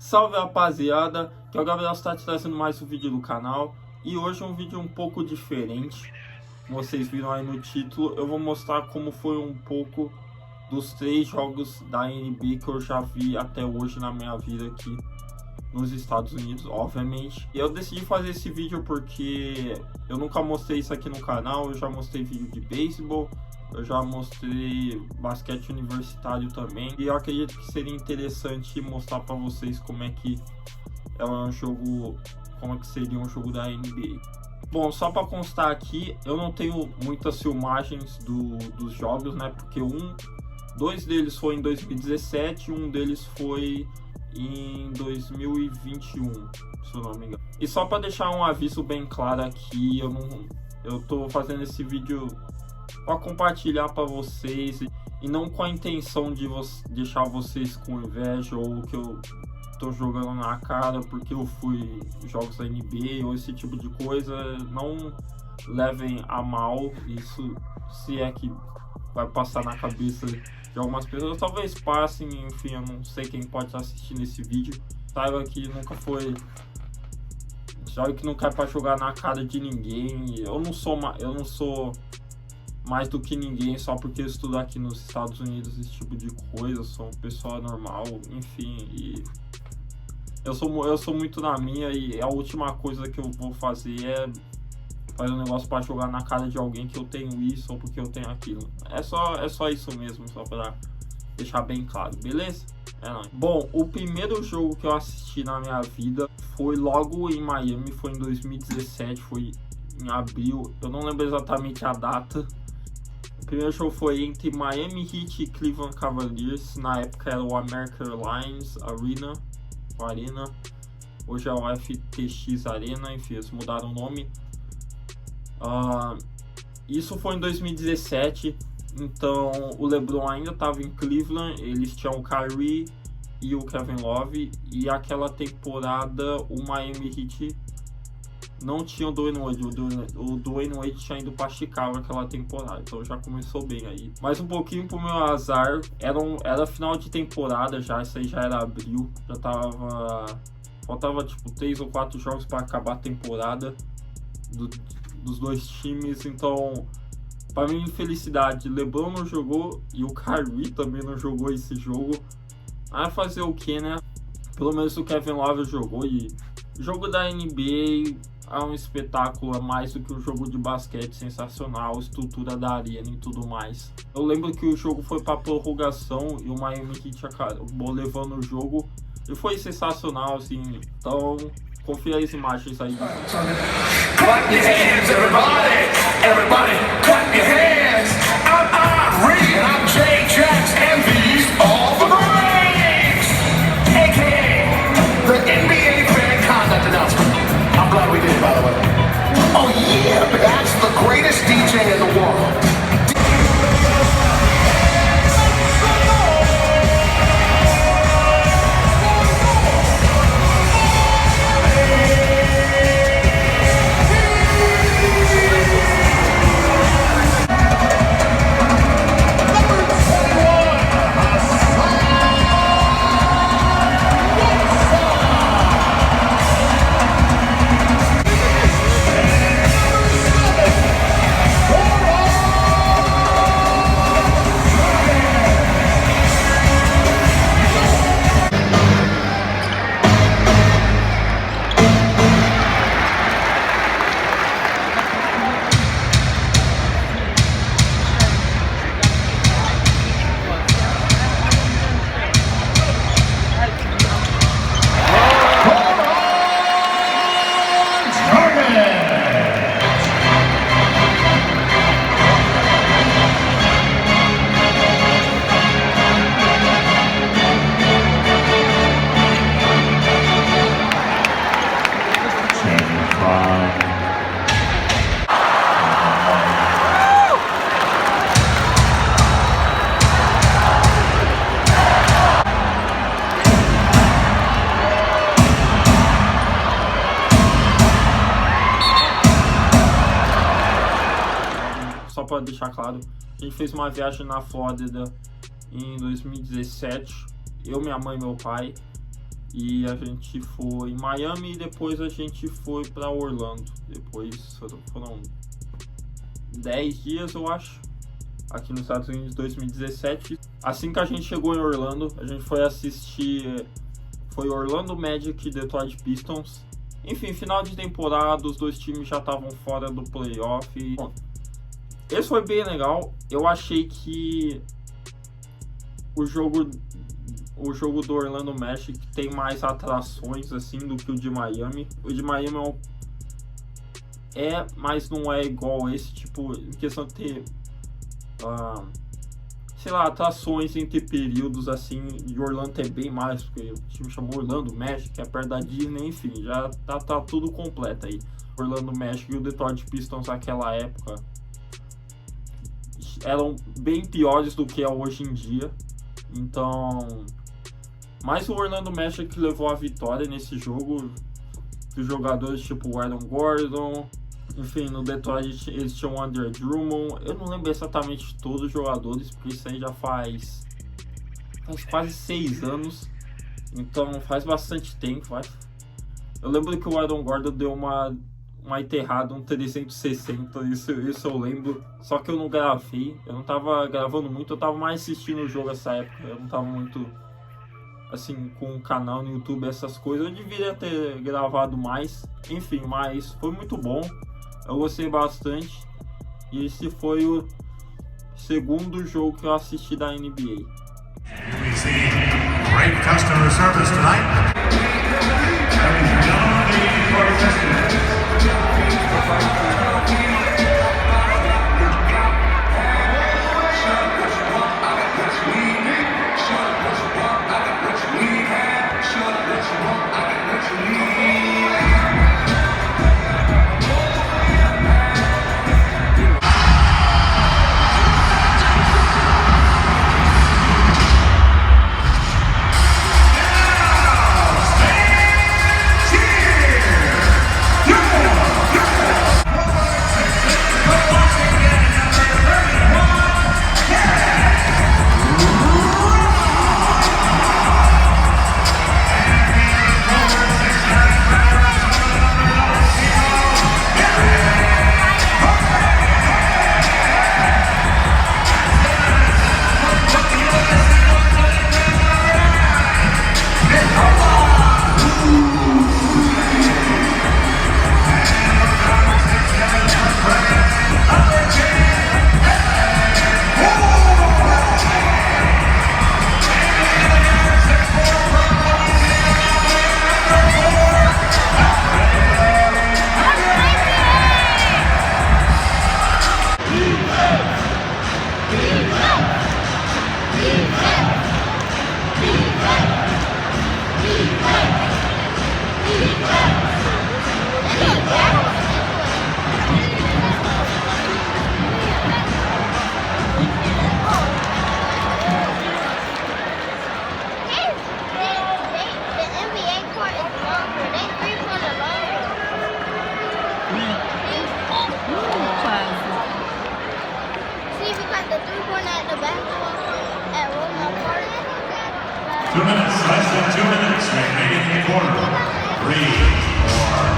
Salve rapaziada, que é o Gabriel está trazendo mais um vídeo do canal. E hoje é um vídeo um pouco diferente. Como vocês viram aí no título, eu vou mostrar como foi um pouco dos 3 jogos da NBA que eu já vi até hoje na minha vida aqui nos Estados Unidos, obviamente. E eu decidi fazer esse vídeo porque eu nunca mostrei isso aqui no canal. Eu já mostrei vídeo de beisebol, eu já mostrei basquete universitário também, e eu acredito que seria interessante mostrar para vocês como é que é um jogo, como é que seria um jogo da NBA. Bom, só para constar aqui, eu não tenho muitas filmagens dos jogos, né? Porque dois deles foi em 2017 e um deles foi em 2021, se eu não me engano. E só para deixar um aviso bem claro aqui, eu tô fazendo esse vídeo para compartilhar para vocês e não com a intenção de deixar vocês com inveja ou que eu tô jogando na cara porque eu fui jogos da NBA ou esse tipo de coisa. Não levem a mal isso, se é que vai passar na cabeça de algumas pessoas. Talvez passem, enfim, eu não sei quem pode estar assistindo esse vídeo. Saiba que nunca foi, sabe, que não cai para jogar na cara de ninguém. Eu não sou mais do que ninguém só porque eu estudo aqui nos Estados Unidos, esse tipo de coisa. Eu sou uma pessoa normal, enfim, e eu sou muito na minha, e a última coisa que eu vou fazer é fazer um negócio para jogar na cara de alguém que eu tenho isso ou porque eu tenho aquilo. É só isso mesmo, só para deixar bem claro, beleza? Nóis. Bom, o primeiro jogo que eu assisti na minha vida foi logo em Miami, foi em 2017, foi em abril, eu não lembro exatamente a data. O primeiro jogo foi entre Miami Heat e Cleveland Cavaliers. Na época era o American Airlines Arena. Hoje é o FTX Arena, enfim, eles mudaram o nome. Isso foi em 2017. Então o LeBron ainda estava em Cleveland. Eles tinham o Kyrie e o Kevin Love. E aquela temporada o Miami Heat não tinha o Dwayne Wade. O Dwayne Wade tinha ido para Chicago aquela temporada, então já começou bem aí. Mas um pouquinho pro meu azar, era final de temporada já, isso aí já era abril, faltava tipo 3 ou 4 jogos para acabar a temporada dos dois times. Então, para minha infelicidade, LeBron não jogou e o Kyrie também não jogou esse jogo. Aí fazer o que, né? Pelo menos o Kevin Love jogou. E o jogo da NBA é um espetáculo a mais do que o jogo de basquete, sensacional, estrutura da arena e tudo mais. Eu lembro que o jogo foi para prorrogação e o Miami Heat acabou levando o jogo e foi sensacional, assim. Então, confira as imagens aí. Clap your hands, everybody! Everybody, clap your hands! I'm Reed, and I'm Jay Jacks, and these are the breaks! AKA the NBA fan conduct announcement. I'm glad we did it, by the way. Oh yeah, that's the greatest DJ in the world. Para deixar claro, a gente fez uma viagem na Flórida em 2017, eu, minha mãe e meu pai, E a gente foi em Miami e depois a gente foi para Orlando. Depois foram 10 dias, eu acho, aqui nos Estados Unidos, 2017. Assim que a gente chegou em Orlando, a gente foi assistir, foi Orlando Magic e Detroit Pistons. Enfim, final de temporada, os dois times já estavam fora do playoff. Bom, esse foi bem legal. Eu achei que o jogo do Orlando Magic tem mais atrações assim do que o de Miami. O de Miami mas não é igual esse, tipo, em questão de ter sei lá, atrações entre períodos assim. De Orlando tem bem mais, porque o time chamou Orlando Magic, que é perto da Disney, enfim, já tá tudo completo aí. Orlando Magic e o Detroit Pistons naquela época eram bem piores do que é hoje em dia. Então, mas o Orlando Magic levou a vitória nesse jogo. Os jogadores tipo o Aaron Gordon, enfim, no Detroit eles tinham o Andre Drummond. Eu não lembro exatamente todos os jogadores, porque isso aí já faz quase 6 anos. Então faz bastante tempo. Eu lembro que o Aaron Gordon deu uma enterrada, um 360, isso eu lembro. Só que eu não gravei, eu não tava gravando muito, eu tava mais assistindo o jogo nessa época. Eu não tava muito assim com um canal no YouTube, essas coisas. Eu deveria ter gravado mais, enfim, mas foi muito bom. Eu gostei bastante. E esse foi o segundo jogo que eu assisti da NBA. We see great customer service tonight. the three-pointer at the basketball at Rosemont Park. 2 minutes, less than 2 minutes remaining in the quarter. 3, 4.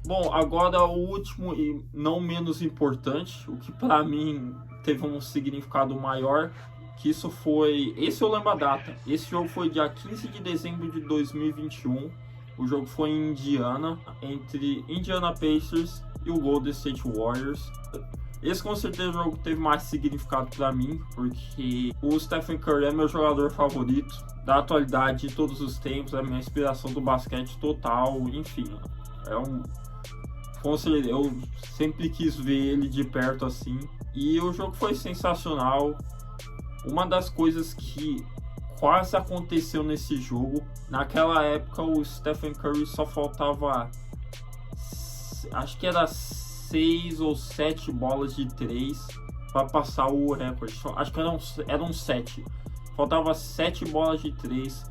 Bom, agora o último e não menos importante, o que pra mim teve um significado maior, que isso foi... Esse eu lembro a data. Esse jogo foi dia 15 de dezembro de 2021. O jogo foi em Indiana, entre Indiana Pacers e o Golden State Warriors. Esse com certeza o jogo teve mais significado pra mim, porque o Stephen Curry é meu jogador favorito da atualidade de todos os tempos, é a minha inspiração do basquete total, enfim. eu sempre quis ver ele de perto assim. E o jogo foi sensacional. Uma das coisas que quase aconteceu nesse jogo, naquela época o Stephen Curry só faltava, acho que era 6 ou 7 bolas de 3 para passar o recorde. Acho que eram 7. Faltava 7 bolas de 3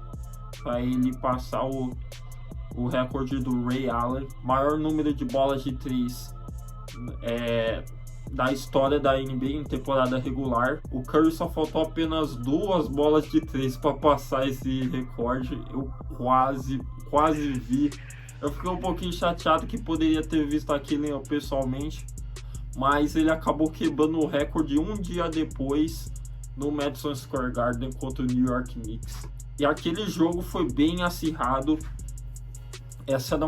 para ele passar o recorde do Ray Allen, maior número de bolas de 3 da história da NBA em temporada regular. O Curry só faltou apenas 2 bolas de 3 para passar esse recorde. Eu quase vi. Eu fiquei um pouquinho chateado que poderia ter visto aquilo pessoalmente, mas ele acabou quebrando o recorde um dia depois no Madison Square Garden contra o New York Knicks. E aquele jogo foi bem acirrado. Essa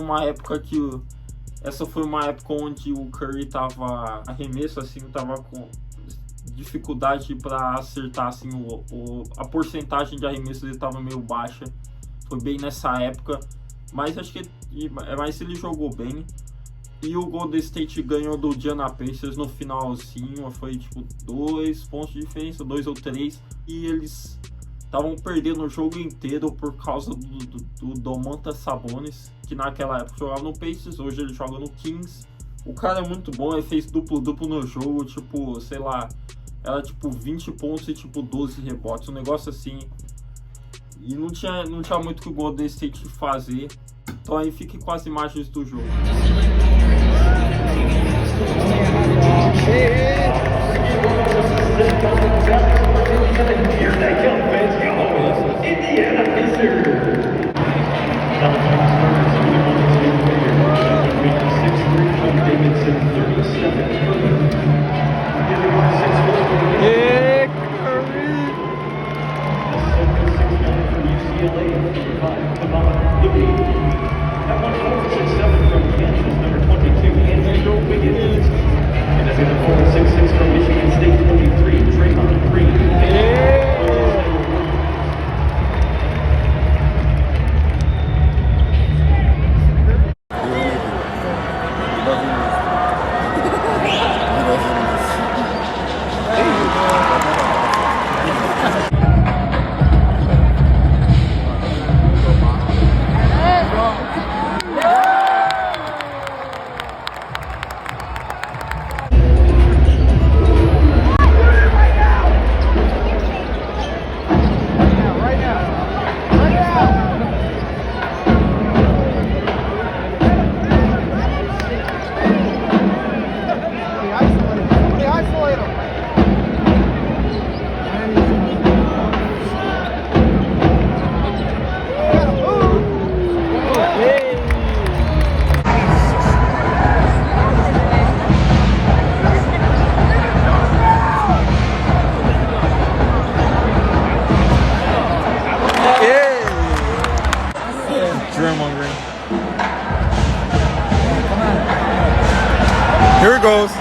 foi uma época onde o Curry tava arremesso assim, tava com dificuldade para acertar assim, a porcentagem de arremesso dele tava meio baixa. Foi bem nessa época, mas ele jogou bem. E o Golden State ganhou do Indiana Pacers no finalzinho, foi tipo 2 pontos de diferença, 2 ou 3, e eles estavam perdendo o jogo inteiro por causa do Domantas Sabonis, que naquela época jogava no Pacers, hoje ele joga no Kings. O cara é muito bom, ele fez duplo no jogo, tipo, sei lá, era tipo 20 pontos e tipo 12 rebotes, um negócio assim. E não tinha muito que o Golden State fazer. Então aí fique com as imagens do jogo. Here it goes.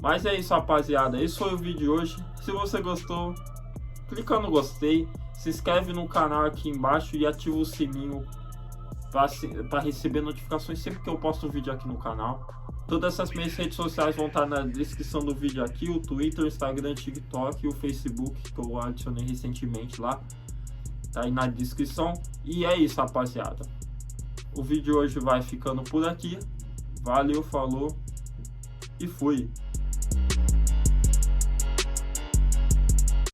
Mas é isso, rapaziada. Esse foi o vídeo de hoje. Se você gostou, clica no gostei, se inscreve no canal aqui embaixo e ativa o sininho para receber notificações sempre que eu posto um vídeo aqui no canal. Todas essas minhas redes sociais vão estar na descrição do vídeo aqui: o Twitter, o Instagram, o TikTok e o Facebook, que eu adicionei recentemente lá. Tá aí na descrição. E é isso, rapaziada. O vídeo de hoje vai ficando por aqui. Valeu, falou e fui.